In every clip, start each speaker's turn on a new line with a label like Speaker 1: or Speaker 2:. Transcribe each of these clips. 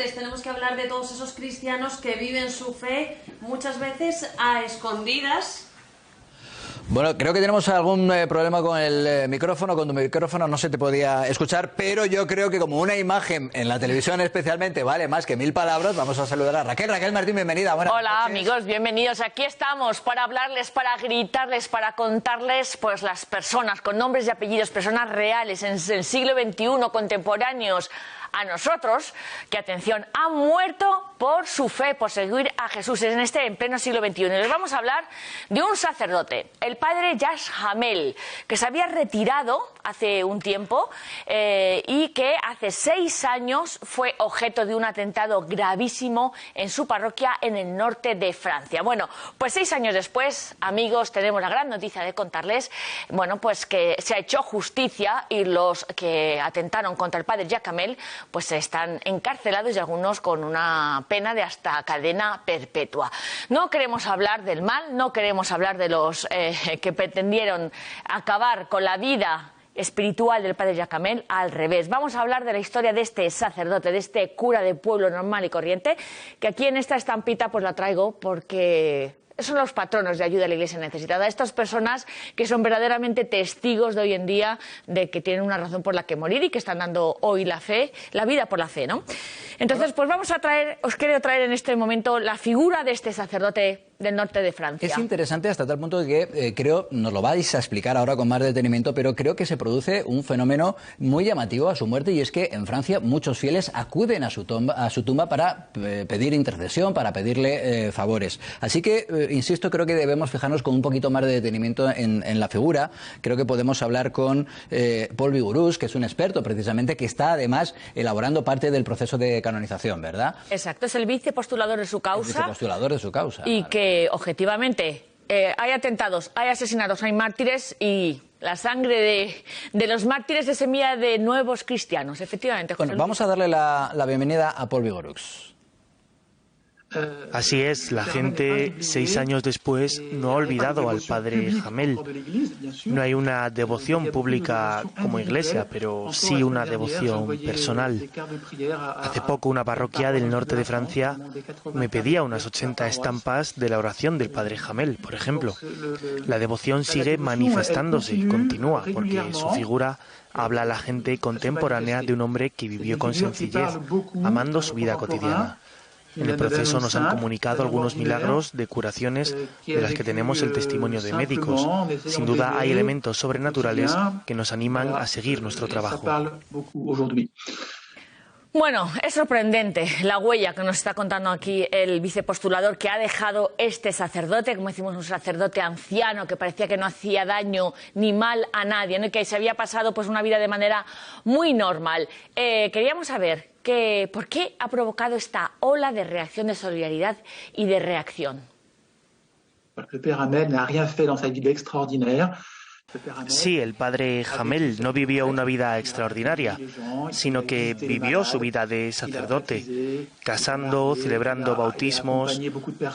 Speaker 1: Ángeles, tenemos que hablar de todos esos cristianos que viven su fe muchas veces a escondidas.
Speaker 2: Bueno, creo que tenemos algún problema con el micrófono, con tu micrófono no se te podía escuchar, pero yo creo que como una imagen en la televisión especialmente vale más que 1000 palabras, vamos a saludar a Raquel. Raquel Martín, bienvenida.
Speaker 3: Hola noches. Amigos, bienvenidos. Aquí estamos para hablarles, para gritarles, para contarles pues las personas con nombres y apellidos, personas reales en el siglo XXI, contemporáneos a nosotros, que atención, han muerto por su fe, por seguir a Jesús en pleno siglo XXI. Y les vamos a hablar de un sacerdote, el padre Yash Hamel, que se había retirado hace un tiempo y que hace 6 años fue objeto de un atentado gravísimo en su parroquia en el norte de Francia. Bueno, pues 6 años después, amigos, tenemos la gran noticia de contarles, bueno, pues que se ha hecho justicia y los que atentaron contra el padre Yash Hamel pues están encarcelados y algunos con una pena de hasta cadena perpetua. No queremos hablar del mal, no queremos hablar de los que pretendieron acabar con la vida espiritual del padre Yash Hamel, al revés. Vamos a hablar de la historia de este sacerdote, de este cura de pueblo normal y corriente, que aquí en esta estampita pues la traigo porque son los patronos de ayuda a la Iglesia necesitada. Estas personas que son verdaderamente testigos de hoy en día de que tienen una razón por la que morir y que están dando hoy la fe, la vida por la fe, ¿no? Entonces, pues vamos a traer, os quiero traer en este momento la figura de este sacerdote del norte de Francia.
Speaker 2: Es interesante hasta tal punto que creo, nos lo vais a explicar ahora con más detenimiento, pero creo que se produce un fenómeno muy llamativo a su muerte, y es que en Francia muchos fieles acuden a su tumba para pedir intercesión, para pedirle favores. Así que, insisto, creo que debemos fijarnos con un poquito más de detenimiento en la figura. Creo que podemos hablar con Paul Vigouroux, que es un experto precisamente, que está además elaborando parte del proceso de canonización, ¿verdad?
Speaker 3: Exacto, es el vicepostulador de su causa.
Speaker 2: El vicepostulador de su causa.
Speaker 3: Y que objetivamente hay atentados, hay asesinatos, hay mártires, y la sangre de los mártires es semilla de nuevos cristianos, efectivamente.
Speaker 2: Bueno, vamos a darle la bienvenida a Paul Vigouroux.
Speaker 4: Así es, la gente 6 años después no ha olvidado al padre Hamel. No hay una devoción pública como iglesia, pero sí una devoción personal. Hace poco una parroquia del norte de Francia me pedía unas 80 estampas de la oración del padre Hamel, por ejemplo. La devoción sigue manifestándose y continúa, porque su figura habla a la gente contemporánea de un hombre que vivió con sencillez, amando su vida cotidiana. En el proceso nos han comunicado algunos milagros de curaciones de las que tenemos el testimonio de médicos. Sin duda hay elementos sobrenaturales que nos animan a seguir nuestro trabajo.
Speaker 3: Bueno, es sorprendente la huella que nos está contando aquí el vicepostulador que ha dejado este sacerdote, como decimos, un sacerdote anciano que parecía que no hacía daño ni mal a nadie, ¿no? Y que se había pasado pues una vida de manera muy normal. Queríamos saber por qué ha provocado esta ola de reacción, de solidaridad y de reacción.
Speaker 5: Porque el Père Hamel n'a rien fait dans sa vie extraordinaire.
Speaker 4: Sí, el padre Hamel no vivió una vida extraordinaria, sino que vivió su vida de sacerdote, casando, celebrando bautismos,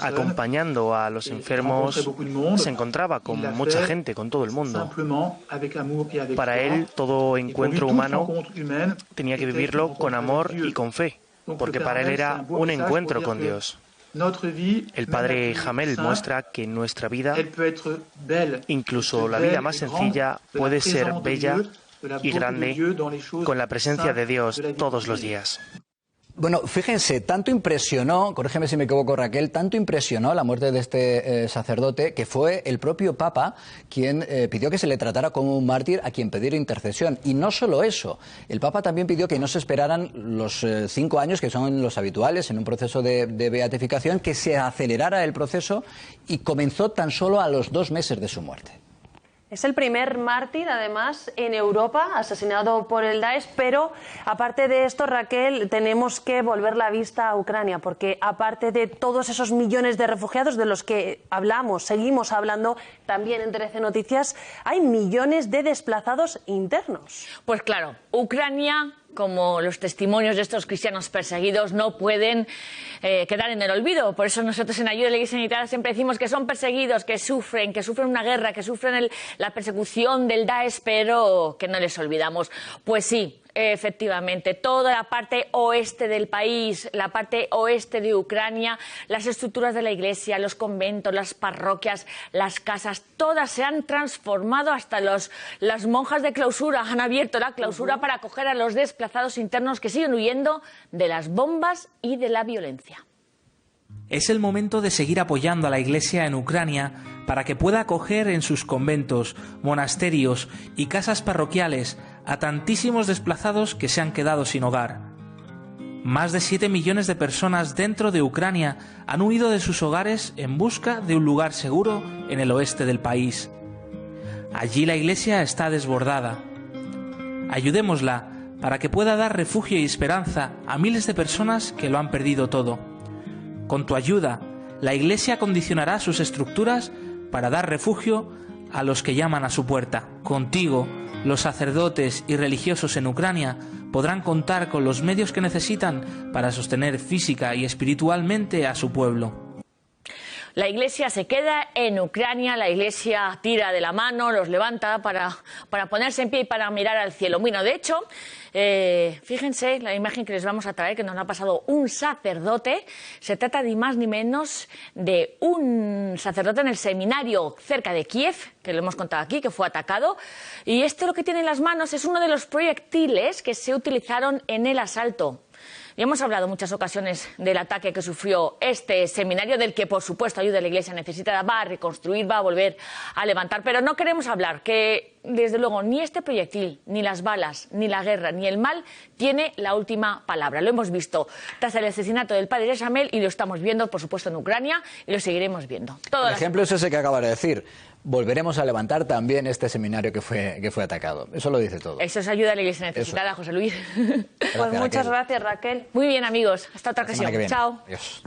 Speaker 4: acompañando a los enfermos, se encontraba con mucha gente, con todo el mundo. Para él, todo encuentro humano tenía que vivirlo con amor y con fe, porque para él era un encuentro con Dios. El padre Hamel muestra que nuestra vida, incluso la vida más sencilla, puede ser bella y grande con la presencia de Dios todos los días.
Speaker 2: Bueno, fíjense, tanto impresionó, corrígeme si me equivoco Raquel, tanto impresionó la muerte de este sacerdote que fue el propio Papa quien pidió que se le tratara como un mártir a quien pedir intercesión. Y no solo eso, el Papa también pidió que no se esperaran los 5 años que son los habituales en un proceso de beatificación, que se acelerara el proceso y comenzó tan solo a los 2 meses de su muerte.
Speaker 1: Es el primer mártir, además, en Europa, asesinado por el Daesh, pero aparte de esto, Raquel, tenemos que volver la vista a Ucrania, porque aparte de todos esos millones de refugiados de los que hablamos, seguimos hablando también en 13 Noticias, hay millones de desplazados internos.
Speaker 3: Pues claro, Ucrania, como los testimonios de estos cristianos perseguidos, no pueden quedar en el olvido. Por eso nosotros en Ayuda a la Iglesia Necesitada siempre decimos que son perseguidos, que sufren una guerra, que sufren la persecución del Daesh, pero que no les olvidamos. Pues sí, Efectivamente, toda la parte oeste del país, la parte oeste de Ucrania, las estructuras de la iglesia, los conventos, las parroquias, las casas, todas se han transformado, hasta las monjas de clausura han abierto la clausura para acoger a los desplazados internos que siguen huyendo de las bombas y de la violencia.
Speaker 6: Es el momento de seguir apoyando a la Iglesia en Ucrania para que pueda acoger en sus conventos, monasterios y casas parroquiales a tantísimos desplazados que se han quedado sin hogar. Más de 7 millones de personas dentro de Ucrania han huido de sus hogares en busca de un lugar seguro en el oeste del país. Allí la Iglesia está desbordada. Ayudémosla para que pueda dar refugio y esperanza a miles de personas que lo han perdido todo. Con tu ayuda, la Iglesia acondicionará sus estructuras para dar refugio a los que llaman a su puerta. Contigo, los sacerdotes y religiosos en Ucrania podrán contar con los medios que necesitan para sostener física y espiritualmente a su pueblo.
Speaker 3: La Iglesia se queda en Ucrania, la Iglesia tira de la mano, los levanta para ponerse en pie y para mirar al cielo. Bueno, de hecho, fíjense la imagen que les vamos a traer, que nos ha pasado un sacerdote. Se trata ni más ni menos de un sacerdote en el seminario cerca de Kiev, que lo hemos contado aquí, que fue atacado. Y lo que tiene en las manos es uno de los proyectiles que se utilizaron en el asalto. Y hemos hablado en muchas ocasiones del ataque que sufrió este seminario, del que, por supuesto, ayuda a la Iglesia necesita, va a reconstruir, va a volver a levantar. Pero no queremos hablar que, desde luego, ni este proyectil, ni las balas, ni la guerra, ni el mal tiene la última palabra. Lo hemos visto tras el asesinato del padre Shamel y lo estamos viendo, por supuesto, en Ucrania y lo seguiremos viendo.
Speaker 2: El ejemplo es ese que acaba de decir. Volveremos a levantar también este seminario que fue atacado. Eso lo dice todo.
Speaker 3: Eso es ayuda a la Iglesia necesitada, José Luis.
Speaker 1: Pues muchas gracias, Raquel.
Speaker 3: Muy bien, amigos. Hasta otra ocasión.
Speaker 2: Semana que viene.
Speaker 3: Chao.
Speaker 2: Adiós.